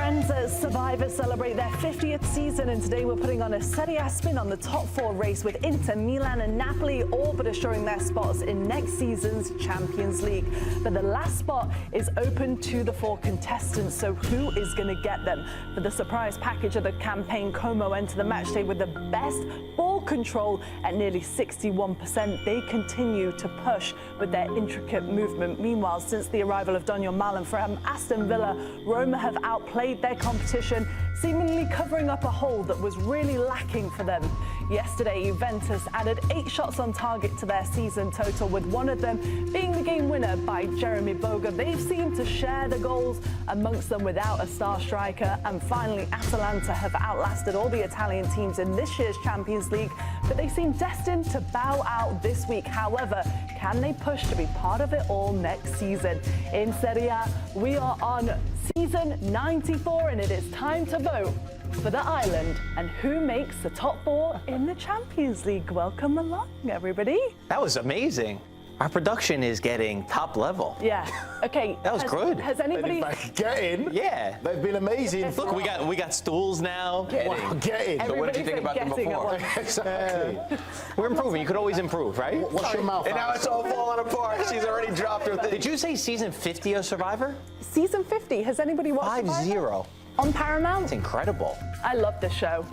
friends, Survivor celebrate their 50th season, and today we're putting on a Serie A spin on the top four race with Inter, Milan and Napoli all but assuring their spots in next season's Champions League. But the last spot is open to the four contestants, so who is going to get them? For the surprise package of the campaign, Como enter the match day with the best ball control at nearly 61%. They continue to push with their intricate movement. Meanwhile, since the arrival of Daniel Malin from Aston Villa, Roma have outplayed their competition, seemingly covering up a hole that was really lacking for them. Yesterday, Juventus added 8 shots on target to their season total, with one of them being the game winner by Jeremy Boga. They've seemed to share the goals amongst them without a star striker. And finally, Atalanta have outlasted all the Italian teams in this year's Champions League, but they seem destined to bow out this week. However, can they push to be part of it all next season? In Serie A, we are on season 94, and it is time to vote for the island and who makes the top four in the Champions League. Welcome along, everybody. That was amazing. Our production is getting top level. Yeah. Okay. That was good. Has anybody get in? Yeah. They've been amazing. Look, we got stools now. Get in. So what did you think about them before? Exactly. We're improving. You could always improve, right? What's your mouth? And now it's all falling apart. She's already dropped her thing. Did you say season 50 of Survivor? Season 50. Has anybody watched 5-0. on Paramount? It's incredible. I love this show.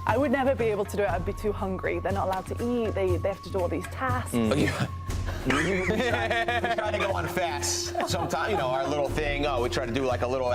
I would never be able to do it. I'd be too hungry. They're not allowed to eat. They have to do all these tasks. We try to go on fast. Sometimes, you know, our little thing, we try to do like a little,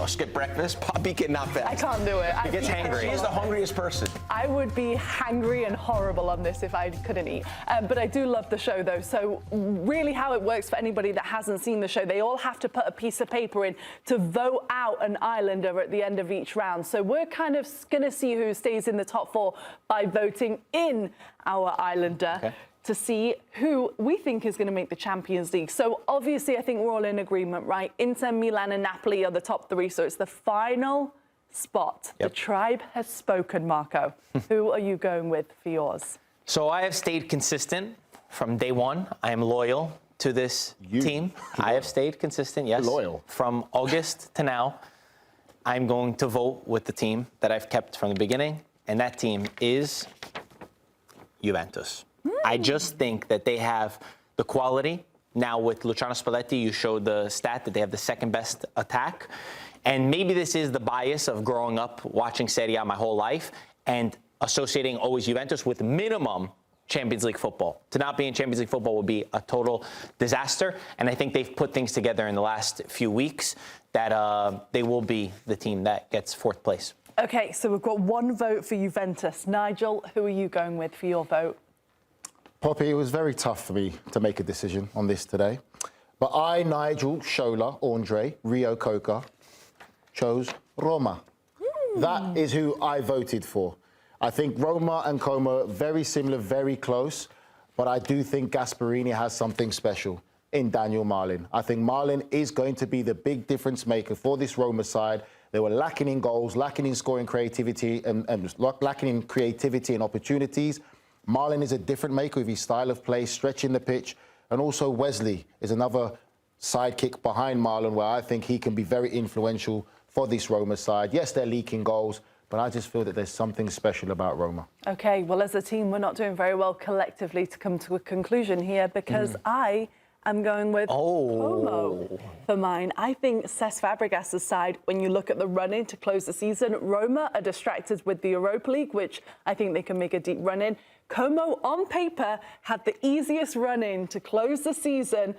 skip breakfast. Poppy cannot fast. I can't do it. He gets hangry. She is the hungriest person. I would be hangry and horrible on this if I couldn't eat. But I do love the show, though. So really how it works for anybody that hasn't seen the show, they all have to put a piece of paper in to vote out an islander at the end of each round. So we're kind of going to see who stays in the top four by voting in our islander. To see who we think is going to make the Champions League. So obviously, I think we're all in agreement, right? Inter, Milan and Napoli are the top three, so it's the final spot. Yep. The tribe has spoken, Marco. Who are you going with for yours? So I have stayed consistent from day one. I am loyal to this team. I have stayed consistent, yes. Loyal. From August to now, I'm going to vote with the team that I've kept from the beginning, and that team is Juventus. I just think that they have the quality. Now with Luciano Spalletti, you showed the stat that they have the second best attack. And maybe this is the bias of growing up watching Serie A my whole life and associating always Juventus with minimum Champions League football. To not be in Champions League football would be a total disaster. And I think they've put things together in the last few weeks that they will be the team that gets fourth place. Okay, so we've got one vote for Juventus. Nigel, who are you going with for your vote? Poppy, it was very tough for me to make a decision on this today. But I, Nigel, Shola, Andre, Reo-Coker, chose Roma. That is who I voted for. I think Roma and Como are very similar, very close. But I do think Gasperini has something special in Daniel Malin. I think Malin is going to be the big difference maker for this Roma side. They were lacking in goals, lacking in scoring creativity, and lacking in creativity and opportunities. Malin is a different maker with his style of play, stretching the pitch. And also Wesley is another sidekick behind Malin where I think he can be very influential for this Roma side. Yes, they're leaking goals, but I just feel that there's something special about Roma. OK, well, as a team, we're not doing very well collectively to come to a conclusion here because I am going with Como for mine. I think Cesc Fabregas' side, when you look at the run-in to close the season, Roma are distracted with the Europa League, which I think they can make a deep run-in. Como, on paper, had the easiest run-in to close the season,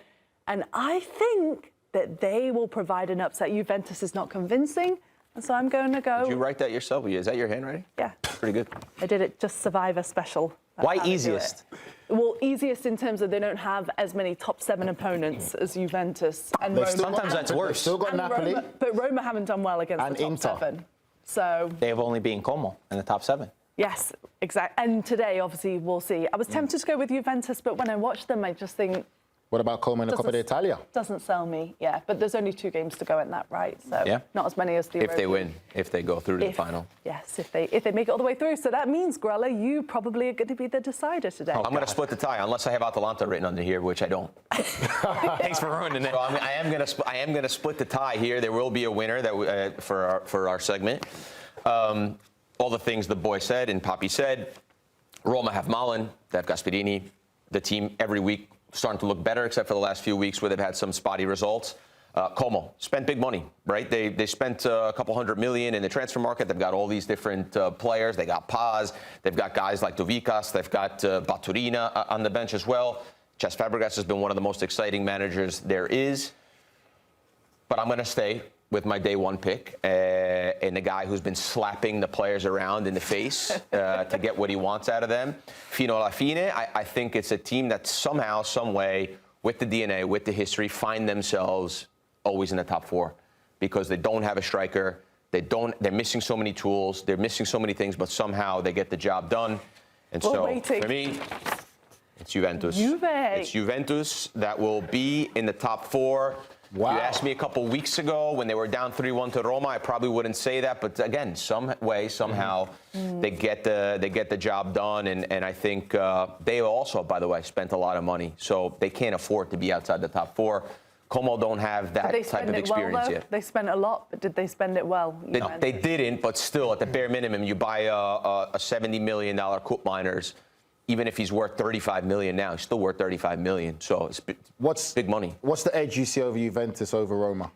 and I think that they will provide an upset. Juventus is not convincing, and so I'm going to go... Did you write that yourself? Is that your handwriting? Yeah. Pretty good. I did it just Survivor special. That's why easiest? Well, easiest in terms of they don't have as many top 7 opponents as Juventus and Roma. Sometimes that's worse. They've still got Napoli. But Roma haven't done well against the top 7. So they have only been Como in the top 7. Yes, exactly. And today, obviously, we'll see. I was tempted to go with Juventus, but when I watch them, I just think What about Como in the Coppa d'Italia? Doesn't sell me, yeah. But there's only 2 games to go in that, right? So Yeah. not as many as the If they Europa. win, if they go through to the final. Yes, if they make it all the way through. So that means, Grella, you probably are going to be the decider today. I'm going to split the tie, unless I have Atalanta written under here, which I don't. Thanks for ruining it. So I am going to split the tie here. There will be a winner that for our segment. All the things the boy said and Poppy said. Roma have Malin, they have Gasperini. The team every week starting to look better, except for the last few weeks where they've had some spotty results. Como spent big money, right? They spent a couple $100 million in the transfer market. They've got all these different players. They got Paz. They've got guys like Dovicas. They've got Baturina on the bench as well. Cesc Fabregas has been one of the most exciting managers there is. But I'm going to stay with my day one pick and the guy who's been slapping the players around in the face to get what he wants out of them. Fino alla fine, I think it's a team that somehow, some way, with the DNA, with the history, find themselves always in the top 4 because they don't have a striker. They're missing so many tools. They're missing so many things, but somehow they get the job done. And We're so, waiting. for me, it's Juventus. Juve. It's Juventus that will be in the top 4. Wow. You asked me a couple weeks ago when they were down 3-1 to Roma. I probably wouldn't say that, but again, some way, somehow, they get the job done. And I think they also, by the way, spent a lot of money, so they can't afford to be outside the top 4. Como don't have that type of experience yet. They spent a lot, but did they spend it well? They didn't, but still, at the bare minimum, you buy a $70 million Koop Miners. Even if he's worth $35 million now, he's still worth $35 million. So it's big money. What's the edge you see over Juventus over Roma?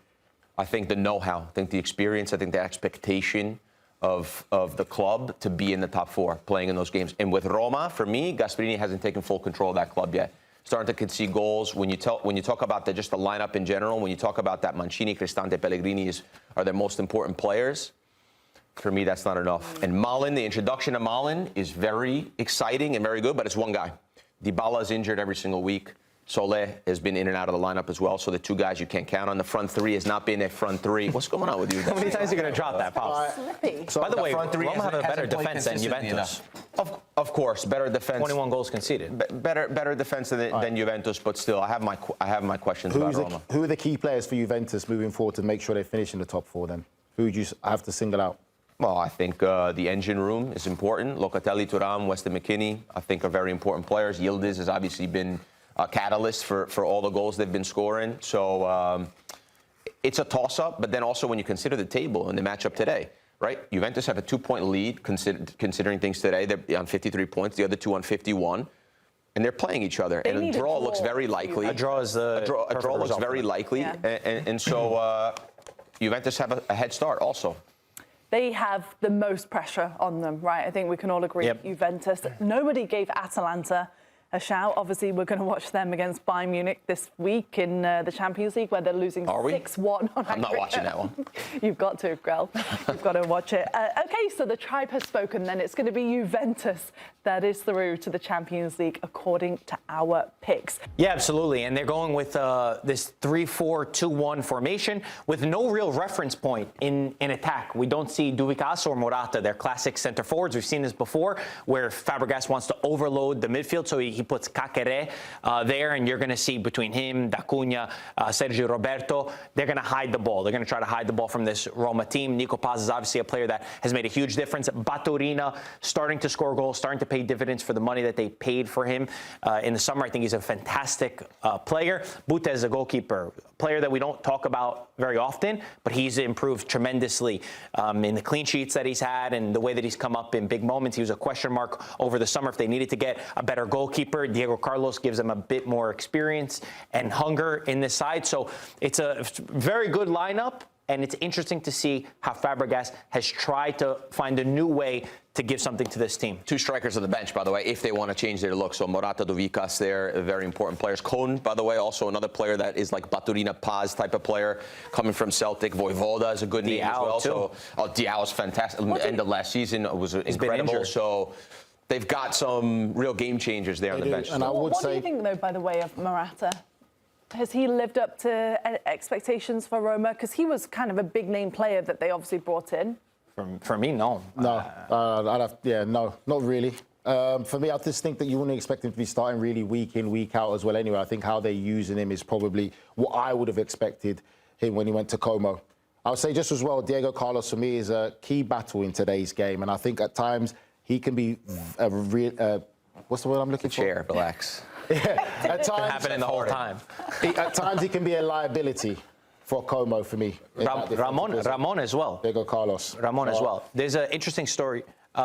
I think the know-how, I think the experience, I think the expectation of the club to be in the top 4, playing in those games. And with Roma, for me, Gasperini hasn't taken full control of that club yet. Starting to concede goals. When you talk about just the lineup in general, when you talk about that Mancini, Cristante, Pellegrini are their most important players. For me, that's not enough. And Malin, the introduction of Malin is very exciting and very good, but it's one guy. Dybala is injured every single week. Solé has been in and out of the lineup as well, so the 2 guys you can't count on. The front 3 has not been a front 3. What's going on with you? How many times are you going to drop that, Pops? Slippy. So By the way, front 3 Roma have a better defense than Juventus. Of course, better defense. 21 goals conceded. Better defense than Juventus, but still, I have my questions about Roma. Who are the key players for Juventus moving forward to make sure they finish in the top 4 then? Who would you have to single out? Well, I think the engine room is important. Locatelli, Thuram, Weston McKennie, I think are very important players. Yildiz has obviously been a catalyst for all the goals they've been scoring. So it's a toss-up, but then also when you consider the table and the matchup today, right? Juventus have a 2-point lead considering things today. They're on 53 points, the other 2 on 51. And they're playing each other. And a draw looks very likely. A draw is a draw looks very likely. Yeah. And so Juventus have a head start also. They have the most pressure on them, right? I think we can all agree. Yep. Juventus. Nobody gave Atalanta a shout. Obviously, we're going to watch them against Bayern Munich this week in the Champions League, where they're losing 6-1 on I'm not watching that one. You've got to, Grell. You've got to watch it. OK, so the tribe has spoken then. It's going to be Juventus that is through to the Champions League, according to our picks. Yeah, absolutely. And they're going with this 3-4-2-1 formation with no real reference point in attack. We don't see Dovicas or Morata, their classic center forwards. We've seen this before, where Fabregas wants to overload the midfield, so he puts Cacere there, and you're going to see between him, D'Acunha, Sergio Roberto, they're going to hide the ball. They're going to try to hide the ball from this Roma team. Nico Paz is obviously a player that has made a huge difference. Baturina starting to score goals, starting to pay dividends for the money that they paid for him in the summer. I think he's a fantastic player. Buta is a goalkeeper, player that we don't talk about very often, but he's improved tremendously in the clean sheets that he's had and the way that he's come up in big moments. He was a question mark over the summer if they needed to get a better goalkeeper. Diego Carlos gives them a bit more experience and hunger in this side. So it's a very good lineup, and it's interesting to see how Fabregas has tried to find a new way to give something to this team. 2 strikers on the bench, by the way, if they want to change their look. So Morata, Dovicas, they're very important players. Kohn, by the way, also another player that is like Baturina, Paz type of player, coming from Celtic. Voivoda is a good name as well. Too. So Diao is fantastic. End of last season was incredible. So they've got some real game changers there on the bench. And I would What say, do you think, though, by the way, of Morata? Has he lived up to expectations for Roma? Because he was kind of a big-name player that they obviously brought in. For me, no. no, no, not really. For me, I just think that you wouldn't expect him to be starting really week in, week out as well anyway. I think how they're using him is probably what I would have expected him when he went to Como. I would say just as well, Diego Carlos for me is a key battle in today's game. And I think at times he can be a real, what's the word I'm looking for? Chair, relax. Yeah, at times. Happening the whole time. At times he can be a liability for Como for me. Ramon as well. Diego Carlos. Ramon as well. There's an interesting story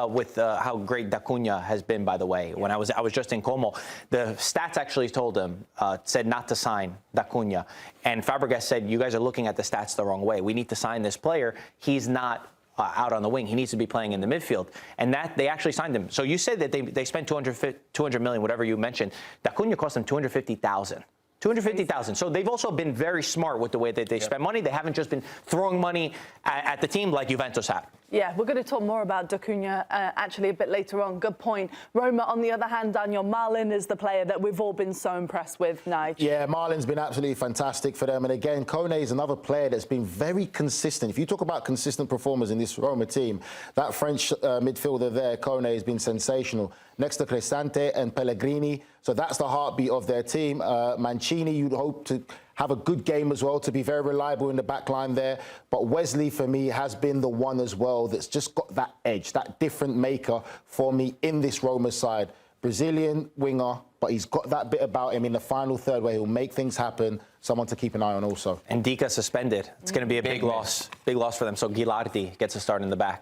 with how great Da Cunha has been, by the way. When I was just in Como, the stats actually told him, said not to sign Da Cunha. And Fabregas said, you guys are looking at the stats the wrong way. We need to sign this player. He's not out on the wing. He needs to be playing in the midfield. And that they actually signed him. So you said that they spent 200 million, whatever you mentioned. Da Cunha cost them 250,000. 250,000. So they've also been very smart with the way that they spend money. They haven't just been throwing money at the team like Juventus have. Yeah, we're going to talk more about Da Cunha actually a bit later on. Good point. Roma, on the other hand, Daniel Marlin is the player that we've all been so impressed with, Nigel. Yeah, Marlin's been absolutely fantastic for them. And again, Kone is another player that's been very consistent. If you talk about consistent performers in this Roma team, that French midfielder there, Kone, has been sensational. Next to Cristante and Pellegrini. So that's the heartbeat of their team. Mancini, you'd hope to have a good game as well, to be very reliable in the back line there. But Wesley, for me, has been the one as well that's just got that edge, that different maker for me in this Roma side. Brazilian winger, but he's got that bit about him in the final third where he'll make things happen. Someone to keep an eye on also. And Dika suspended. It's going to be a big loss for them. So Gilardi gets a start in the back.